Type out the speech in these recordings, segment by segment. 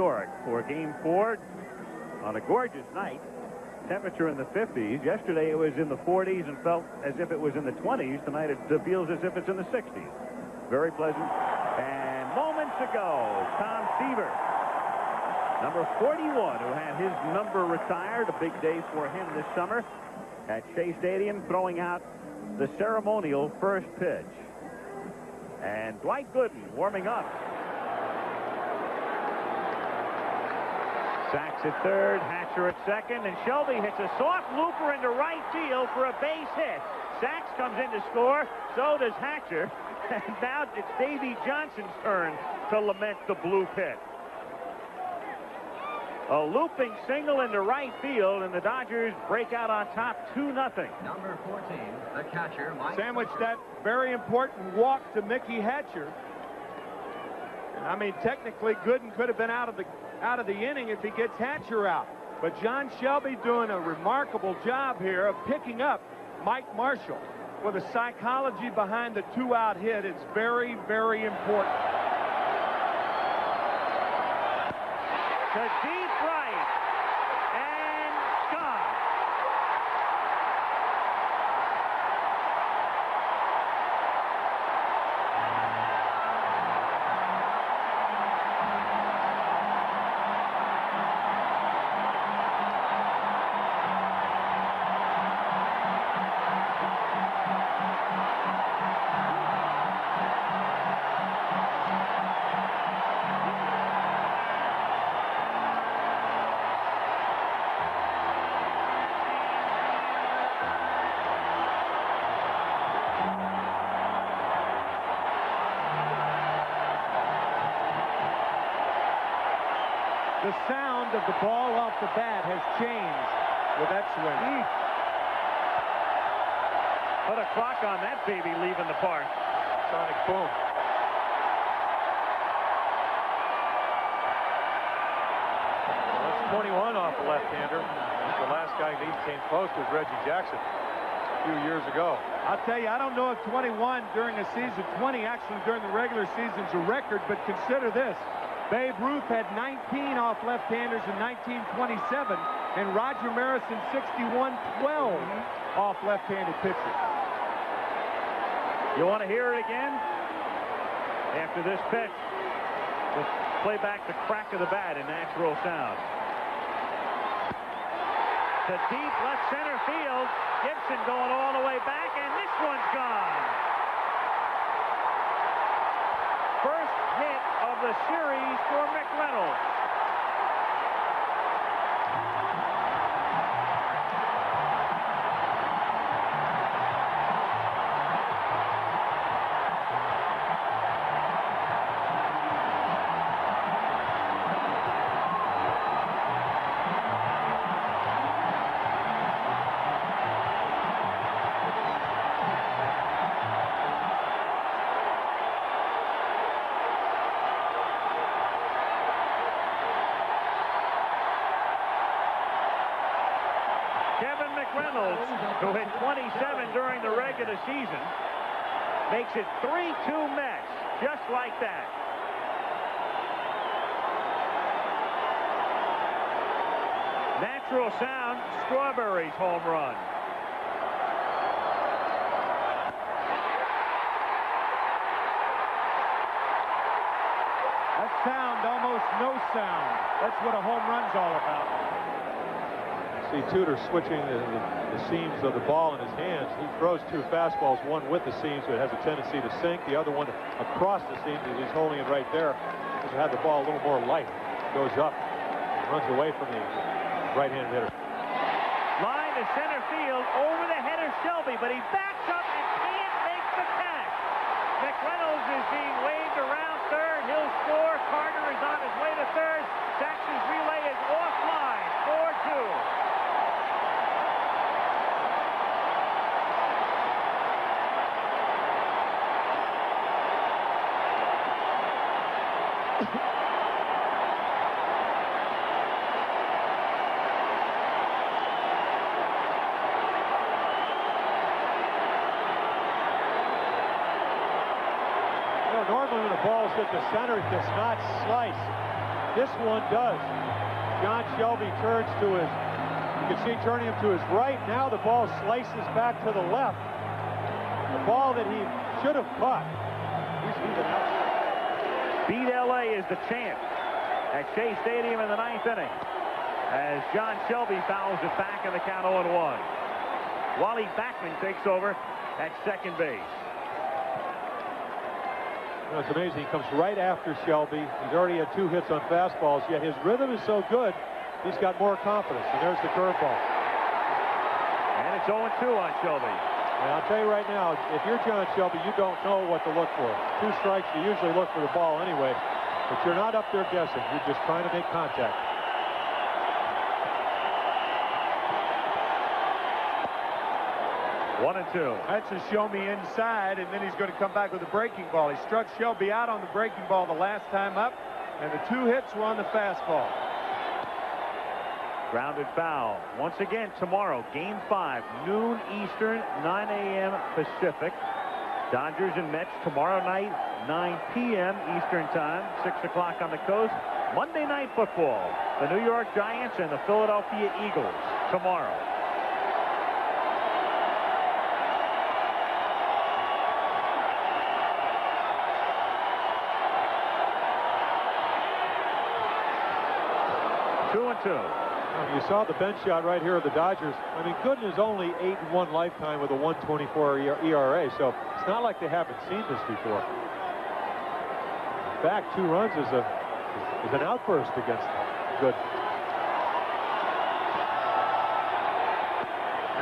York for Game 4 on a gorgeous night. Temperature in the 50s. Yesterday it was in the 40s and felt as if it was in the 20s. Tonight it feels as if it's in the 60s. Very pleasant. And moments ago, Tom Seaver, number 41, who had his number retired, a big day for him this summer at Shea Stadium, throwing out the ceremonial first pitch. And Dwight Gooden warming up. Sachs at third, Hatcher at second, and Shelby hits a soft looper into right field for a base hit. Sachs comes in to score, so does Hatcher, and now it's Davey Johnson's turn to lament the blue pit. A looping single into right field, and the Dodgers break out on top 2-0. Number 14, the catcher, Mike. Sandwiched that very important walk to Mickey Hatcher. And I mean, technically, Gooden could have been out of the inning if he gets Hatcher out. But John Shelby doing a remarkable job here of picking up Mike Marshall. Well, the psychology behind the two-out hit is very, very important. To deep right, and gone. The sound of the ball off the bat has changed with that swing. Put a clock on that baby leaving the park. Sonic boom. Well, that's 21 off the left-hander. The last guy he came close was Reggie Jackson a few years ago. I'll tell you, I don't know if 21 during a season, 20 actually during the regular season is a record, but consider this. Babe Ruth had 19 off left-handers in 1927, and Roger Maris in 61, 12 off left-handed pitchers. You want to hear it again? After this pitch, we'll play back the crack of the bat in natural sound. To deep left center field. Gibson going all the way back, and this one's gone. First hit of the series for McReynolds. McReynolds, who hit 27 during the regular season, makes it 3-2 Mets, just like that. Natural sound, Strawberry's home run. That sound, almost no sound. That's what a home run's all about. See Tudor switching the seams of the ball in his hands. He throws two fastballs, one with the seams, but it has a tendency to sink. The other one across the seams, he's holding it right there. Because it had the ball a little more light. Goes up, runs away from the right-handed hitter. Line to center field, over the head of Shelby, but he backs up and can't make the catch. McReynolds is being waved around third. He'll score. Carter is on his way to third. Jackson's relay is offline, 4-2. Normally when the ball's hit the center, it does not slice. This one does. John Shelby turns to his, you can see turning him to his right. Now the ball slices back to the left. The ball that he should have caught. He's an out. Beat LA is the chant at Shea Stadium in the 9th inning, as John Shelby fouls it back in the count 0-1. Wally Backman takes over at second base. You know, it's amazing. He comes right after Shelby. He's already had 2 hits on fastballs, yet his rhythm is so good, he's got more confidence. And there's the curveball. And it's 0-2 on Shelby. And I'll tell you right now, if you're John Shelby, you don't know what to look for. 2 strikes, you usually look for the ball anyway, but you're not up there guessing. You're just trying to make contact. One and two. That's a show me inside, and then he's going to come back with a breaking ball. He struck Shelby out on the breaking ball the last time up, and the 2 hits were on the fastball. Grounded foul. Once again tomorrow, Game 5, noon Eastern, 9 a.m. Pacific. Dodgers and Mets tomorrow night, 9 p.m. Eastern time, 6 o'clock on the coast. Monday Night Football, the New York Giants and the Philadelphia Eagles tomorrow. Two and two. You saw the bench shot right here of the Dodgers. I mean, Gooden is only 8-1 lifetime with a 1.24 ERA, so it's not like they haven't seen this before. Back 2 runs is an outburst against Gooden.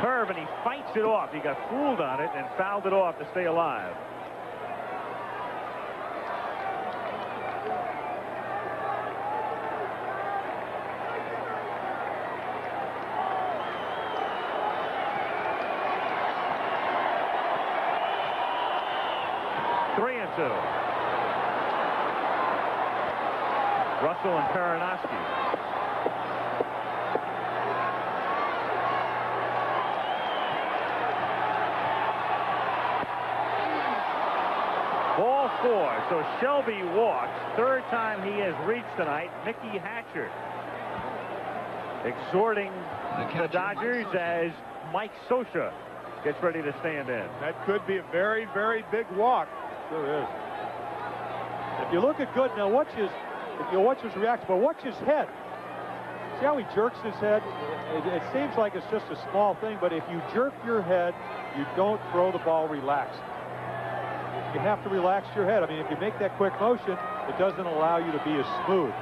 Curve, and he fights it off. He got fooled on it and fouled it off to stay alive. Russell and Peronowski. Ball 4. So Shelby walks. 3rd time he has reached tonight. Mickey Hatcher exhorting the Dodgers as Mike Scioscia gets ready to stand in. That could be a very, very big walk. Sure is. If you look at Gooden, now watch his reaction, but watch his head. See how he jerks his head? It seems like it's just a small thing, but if you jerk your head, you don't throw the ball relaxed. You have to relax your head. I mean, if you make that quick motion, it doesn't allow you to be as smooth.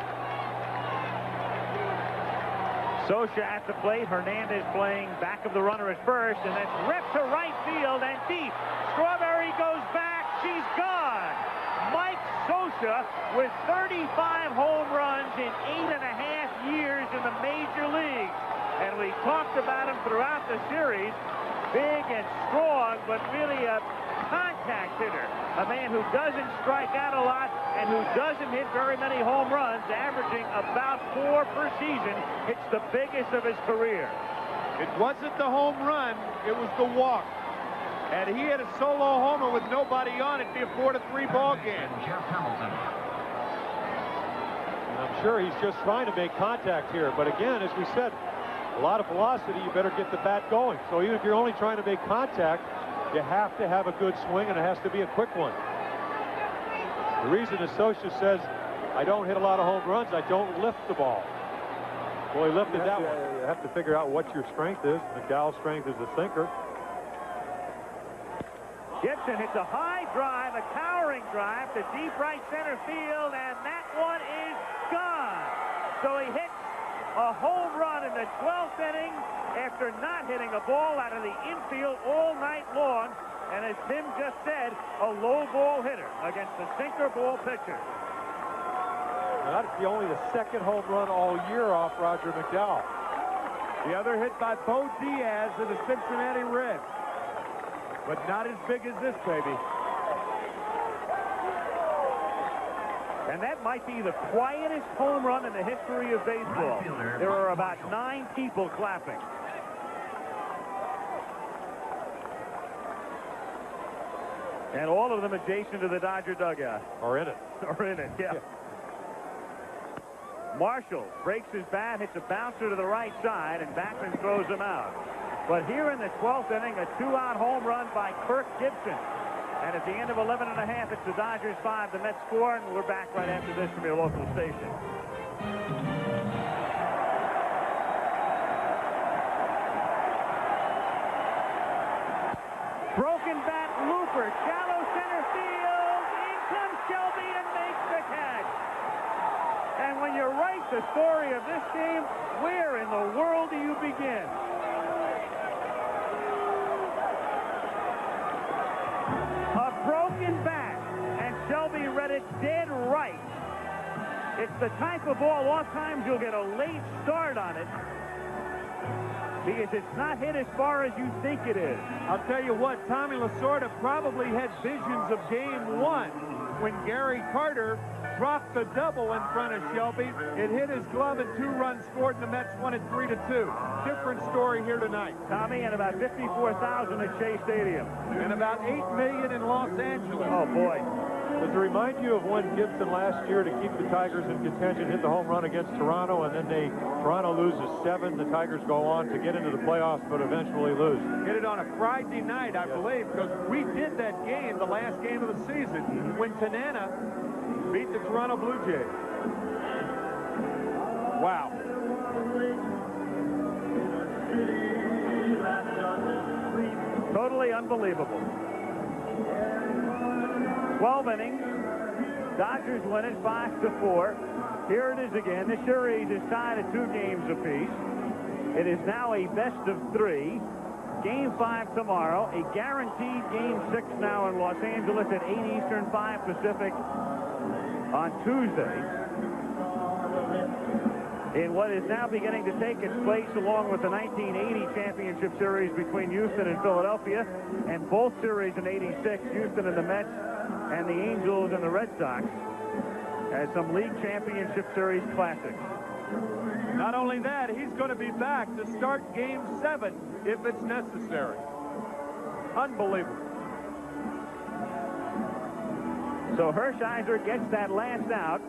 Scioscia at the plate. Hernandez playing back of the runner at first, and that's ripped to right field and deep. Strawberry goes back. She's gone. Mike Scioscia with 35 home runs in 8.5 years in the major leagues. And we talked about him throughout the series. Big and strong, but really a contact hitter. A man who doesn't strike out a lot and who doesn't hit very many home runs, averaging about 4 per season. It's the biggest of his career. It wasn't the home run, it was the walk. And he had a solo homer with nobody on. It'd be a 4-3 ball game. Jeff Hamilton. And I'm sure he's just trying to make contact here. But again, as we said, a lot of velocity, you better get the bat going. So even if you're only trying to make contact, you have to have a good swing, and it has to be a quick one. The reason is Scioscia says, I don't hit a lot of home runs, I don't lift the ball. Well, he lifted that one. You have to figure out what your strength is. McDowell's strength is the sinker. Gibson hits a high drive, a towering drive to deep right center field, and that one is gone. So he hits a home run in the 12th inning after not hitting a ball out of the infield all night long. And as Tim just said, a low ball hitter against the sinker ball pitcher. Now, that's only the 2nd home run all year off Roger McDowell. The other hit by Bo Diaz of the Cincinnati Reds. But not as big as this, baby. And that might be the quietest home run in the history of baseball. There are about 9 people clapping. And all of them adjacent to the Dodger dugout. Are in it. Are in it, yeah. Marshall breaks his bat, hits a bouncer to the right side, and Backman throws him out. But here in the 12th inning, a 2-out home run by Kirk Gibson. And at the end of 11 and a half, it's the Dodgers 5, the Mets 4, and we're back right after this from your local station. Broken bat, Looper, shallow center field. In comes Shelby and makes the catch. And when you write the story of this game, where in the world do you begin? A broken bat, and Shelby read it dead right. It's the type of ball, oftentimes you'll get a late start on it because it's not hit as far as you think it is. I'll tell you what, Tommy Lasorda probably had visions of Game 1 when Gary Carter dropped the double in front of Shelby. It hit his glove and 2 runs scored, and the Mets won it 3-2. Different story here tonight. Tommy, and about 54,000 at Shea Stadium. And about $8 million in Los Angeles. Oh, boy. Does it remind you of when Gibson last year, to keep the Tigers in contention, hit the home run against Toronto, and then Toronto loses 7. The Tigers go on to get into the playoffs, but eventually lose. Hit it on a Friday night, I believe, because we did that game, the last game of the season, when Tanana beat the Toronto Blue Jays. Wow. Totally unbelievable. 12 innings. Dodgers win it 5-4. Here it is again. The series is tied at 2 games apiece. It is now a best of 3. Game 5 tomorrow. A guaranteed Game 6 now in Los Angeles at 8 Eastern, 5 Pacific on Tuesday. In what is now beginning to take its place along with the 1980 championship series between Houston and Philadelphia, and both series in '86, Houston and the Mets, and the Angels and the Red Sox, as some league championship series classics. Not only that, he's going to be back to start Game 7 if it's necessary. Unbelievable. So Hershiser gets that last out.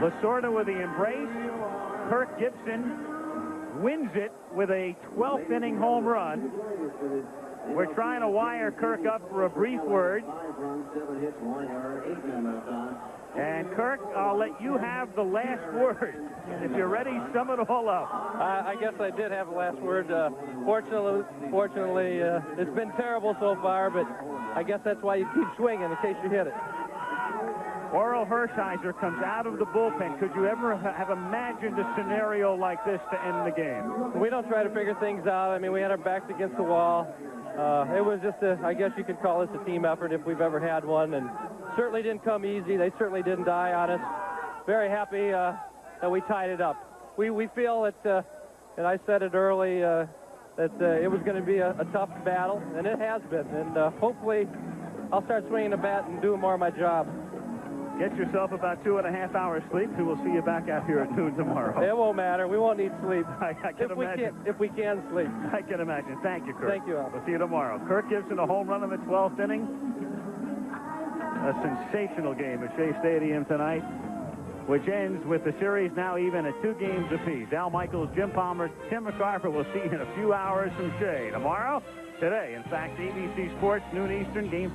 Lasorda with the embrace. Kirk Gibson wins it with a 12th inning home run. We're trying to wire Kirk up for a brief word. And Kirk, I'll let you have the last word. If you're ready, sum it all up. I guess I did have the last word. Fortunately, it's been terrible so far, but I guess that's why you keep swinging in case you hit it. Orel Hershiser comes out of the bullpen. Could you ever have imagined a scenario like this to end the game? We don't try to figure things out. I mean, we had our backs against the wall. It was just I guess you could call this a team effort if we've ever had one, and certainly didn't come easy. They certainly didn't die on us. Very happy that we tied it up. We feel that, and I said it early, that it was going to be a tough battle, and it has been. And hopefully I'll start swinging the bat and doing more of my job. Get yourself about 2.5 hours sleep, and we'll see you back out here at noon tomorrow. It won't matter. We won't need sleep. I can imagine. If we can sleep. I can imagine. Thank you, Kirk. Thank you, Al. We'll see you tomorrow. Kirk Gibson, a home run in the 12th inning. A sensational game at Shea Stadium tonight, which ends with the series now even at 2 games apiece. Al Michaels, Jim Palmer, Tim McCarver will see you in a few hours from Shea. Tomorrow, today, in fact, ABC Sports, noon Eastern, Game